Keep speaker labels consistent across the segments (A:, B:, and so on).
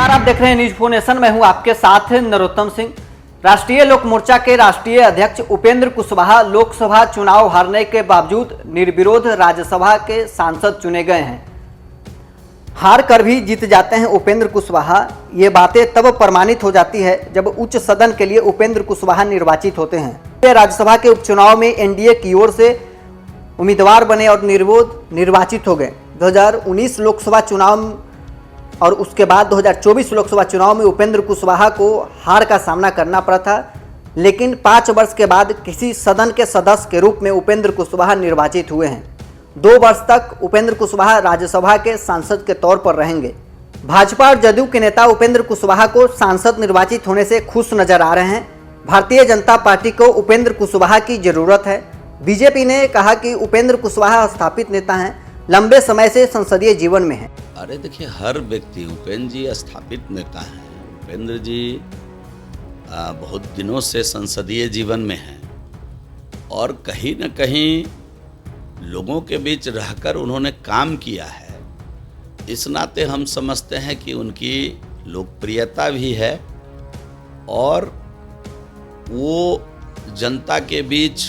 A: नमस्कार, आप देख रहे हैं न्यूज 4 नेशन। मैं हूं आपके साथ नरोत्तम सिंह। राष्ट्रीय लोक मोर्चा के राष्ट्रीय अध्यक्ष उपेंद्र कुशवाहा लोकसभा चुनाव हारने के बावजूद निर्विरोध राज्यसभा के सांसद चुने गए हैं। हार कर भी जीत जाते हैं उपेंद्र कुशवाहा। ये बातें तब प्रमाणित हो जाती है जब उच्च सदन के लिए उपेंद्र कुशवाहा निर्वाचित होते हैं। राज्यसभा के उपचुनाव में एनडीए की ओर से उम्मीदवार बने और निर्विरोध निर्वाचित हो गए। 2019 लोकसभा चुनाव और उसके बाद 2024 लोकसभा चुनाव में उपेंद्र कुशवाहा को हार का सामना करना पड़ा था, लेकिन 5 वर्ष के बाद किसी सदन के सदस्य के रूप में उपेंद्र कुशवाहा निर्वाचित हुए हैं। 2 वर्ष तक उपेंद्र कुशवाहा राज्यसभा के सांसद के तौर पर रहेंगे। भाजपा और जदयू के नेता उपेंद्र कुशवाहा को सांसद निर्वाचित होने से खुश नजर आ रहे हैं। भारतीय जनता पार्टी को उपेंद्र कुशवाहा की जरूरत है। बीजेपी ने कहा कि उपेंद्र कुशवाहा स्थापित नेता हैं, लंबे समय से संसदीय जीवन में हैं।
B: अरे देखिए, हर व्यक्ति, उपेंद्र जी स्थापित नेता हैं। उपेंद्र जी बहुत दिनों से संसदीय जीवन में हैं और कहीं न कहीं लोगों के बीच रहकर उन्होंने काम किया है। इस नाते हम समझते हैं कि उनकी लोकप्रियता भी है और वो जनता के बीच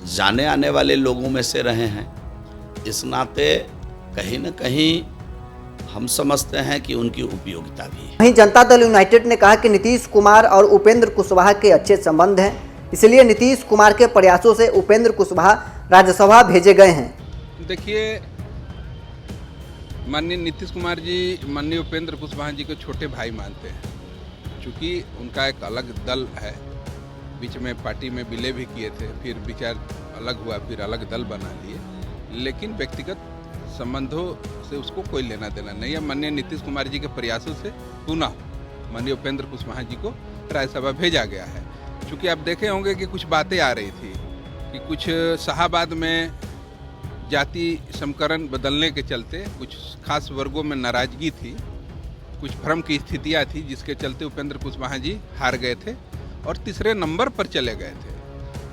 B: जाने आने वाले लोगों में से रहे हैं। इस नाते कहीं न कहीं हम समझते हैं कि उनकी उपयोगिता भी है।
A: वहीं जनता दल यूनाइटेड ने कहा कि नीतीश कुमार और उपेंद्र कुशवाहा के अच्छे संबंध हैं, इसलिए नीतीश कुमार के प्रयासों से उपेंद्र कुशवाहा राज्यसभा भेजे गए हैं।
C: देखिए, माननीय नीतीश कुमार जी माननीय उपेंद्र कुशवाहा जी को छोटे भाई मानते हैं, क्योंकि उनका एक अलग दल है। बीच में पार्टी में विलय भी किए थे, फिर विचार अलग हुआ, फिर अलग दल बना लिए, लेकिन व्यक्तिगत संबंधों से उसको कोई लेना देना नहीं है। माननीय नीतीश कुमार जी के प्रयासों से पुनः माननीय उपेंद्र कुशवाहा जी को राज्यसभा भेजा गया है। चूँकि आप देखे होंगे कि कुछ बातें आ रही थी कि कुछ शाहाबाद में जाति समीकरण बदलने के चलते कुछ खास वर्गों में नाराजगी थी, कुछ भ्रम की स्थितियाँ थी, जिसके चलते उपेंद्र कुशवाहा जी हार गए थे और तीसरे नंबर पर चले गए थे।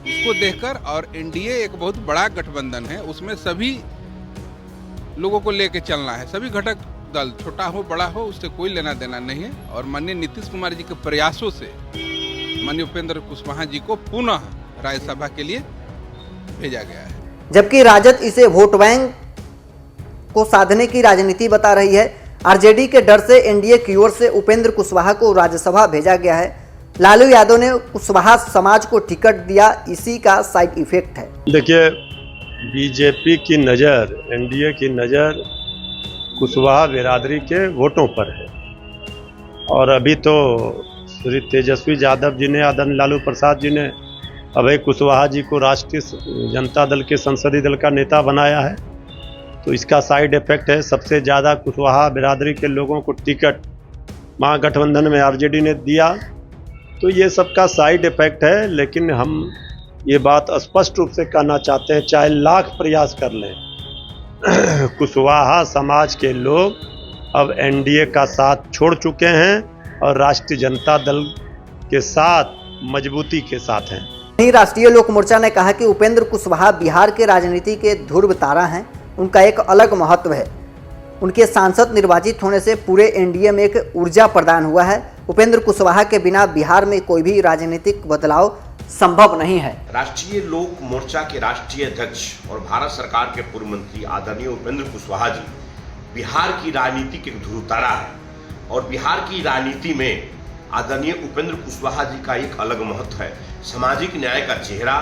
C: उसको देखकर, और एनडीए एक बहुत बड़ा गठबंधन है, उसमें सभी लोगों को लेके चलना है, सभी घटक दल, छोटा हो बड़ा हो, उससे कोई लेना देना नहीं है। और माननीय नीतीश कुमार जी के प्रयासों से माननीय उपेंद्र कुशवाहा जी को पुनः राज्यसभा के लिए भेजा गया है।
A: जबकि राजद इसे वोट बैंक को साधने की राजनीति बता रही है। आरजेडी के डर से एनडीए की ओर से उपेंद्र कुशवाहा को राज्यसभा भेजा गया है। लालू यादव ने कुशवाहा समाज को टिकट दिया, इसी का साइड इफेक्ट है।
D: देखिए, बीजेपी की नज़र, एनडीए की नज़र कुशवाहा बिरादरी के वोटों पर है। और अभी तो श्री तेजस्वी यादव जी ने, आदरणीय लालू प्रसाद जी ने अभय कुशवाहा जी को राष्ट्रीय जनता दल के संसदीय दल का नेता बनाया है, तो इसका साइड इफेक्ट है। सबसे ज़्यादा कुशवाहा बिरादरी के लोगों को टिकट महागठबंधन में आरजेडी ने दिया, तो ये सबका साइड इफेक्ट है। लेकिन हम ये बात स्पष्ट रूप से कहना चाहते हैं, चाहे लाख प्रयास कर लें, कुशवाहा समाज के लोग अब एनडीए का साथ छोड़ चुके हैं और राष्ट्रीय जनता दल के साथ मजबूती के साथ हैं।
A: वहीं राष्ट्रीय लोक मोर्चा ने कहा कि उपेंद्र कुशवाहा बिहार के राजनीति के ध्रुव तारा हैं, उनका एक अलग महत्व है। उनके सांसद निर्वाचित होने से पूरे एनडीए में एक ऊर्जा प्रदान हुआ है। उपेंद्र कुशवाहा के बिना बिहार में कोई भी राजनीतिक बदलाव संभव नहीं है।
E: राष्ट्रीय लोक मोर्चा के राष्ट्रीय अध्यक्ष और भारत सरकार के पूर्व मंत्री आदरणीय उपेंद्र कुशवाहा जी बिहार की राजनीति के ध्रुवतारा है और बिहार की राजनीति में आदरणीय उपेंद्र कुशवाहा जी का एक अलग महत्व है। सामाजिक न्याय का चेहरा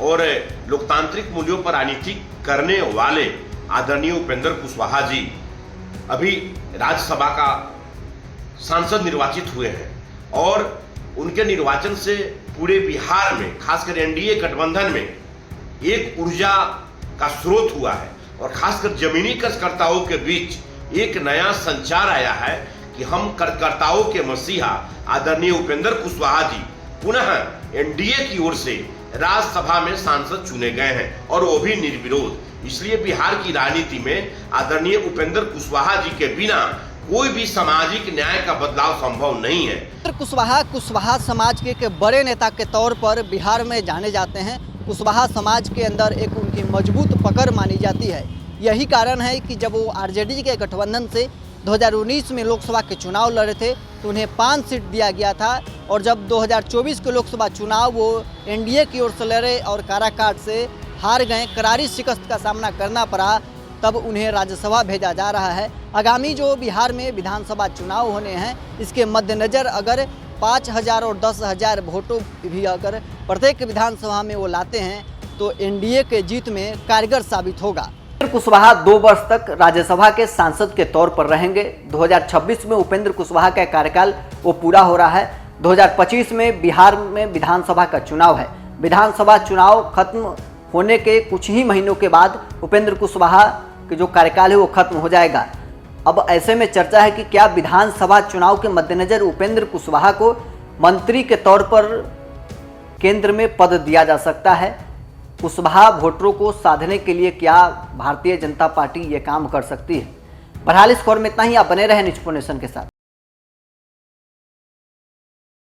E: और लोकतांत्रिक मूल्यों पर राजनीति करने वाले आदरणीय उपेंद्र कुशवाहा जी अभी राज्यसभा का सांसद निर्वाचित हुए हैं और उनके निर्वाचन से पूरे बिहार में, खासकर एनडीए गठबंधन में एक ऊर्जा का स्रोत हुआ है और खासकर जमीनी कार्यकर्ताओं के बीच एक नया संचार आया है कि हम कार्यकर्ताओं के मसीहा आदरणीय उपेंद्र कुशवाहा जी पुनः एनडीए की ओर से राज्यसभा में सांसद चुने गए हैं और वो भी निर्विरोध। इसलिए बिहार की राजनीति में आदरणीय उपेंद्र कुशवाहा जी के बिना कोई भी सामाजिक न्याय का बदलाव संभव नहीं है।
A: कुशवाहा समाज के एक बड़े नेता के तौर पर बिहार में जाने जाते हैं। कुशवाहा समाज के अंदर एक उनकी मजबूत पकड़ मानी जाती है। यही कारण है कि जब वो आरजेडी के गठबंधन से 2019 में लोकसभा के चुनाव लड़े थे तो उन्हें 5 सीट दिया गया था, और जब 2024 के लोकसभा चुनाव वो एनडीए की ओर से लड़े और काराकाट से हार गए, करारी शिकस्त का सामना करना पड़ा, तब उन्हें राज्यसभा भेजा जा रहा है। आगामी जो बिहार में विधानसभा चुनाव होने हैं, इसके मद्देनज़र अगर 5,000 और 10,000 वोटों भी अगर प्रत्येक विधानसभा में वो लाते हैं तो एनडीए के जीत में कारगर साबित होगा। उपेंद्र कुशवाहा 2 वर्ष तक राज्यसभा के सांसद के तौर पर रहेंगे। 2026 में उपेंद्र कुशवाहा का कार्यकाल वो पूरा हो रहा है। 2025 में बिहार में विधानसभा का चुनाव है। विधानसभा चुनाव खत्म होने के कुछ ही महीनों के बाद उपेंद्र कुशवाहा के जो कार्यकाल है वो खत्म हो जाएगा। अब ऐसे में चर्चा है कि क्या विधानसभा चुनाव के मद्देनजर उपेंद्र कुशवाहा को मंत्री के तौर पर केंद्र में पद दिया जा सकता है। कुशवाहा वोटरों को साधने के लिए क्या भारतीय जनता पार्टी ये काम कर सकती है। बहरहाल इस खबर में इतना ही। आप बने रहे न्यूज़ नेशन के साथ।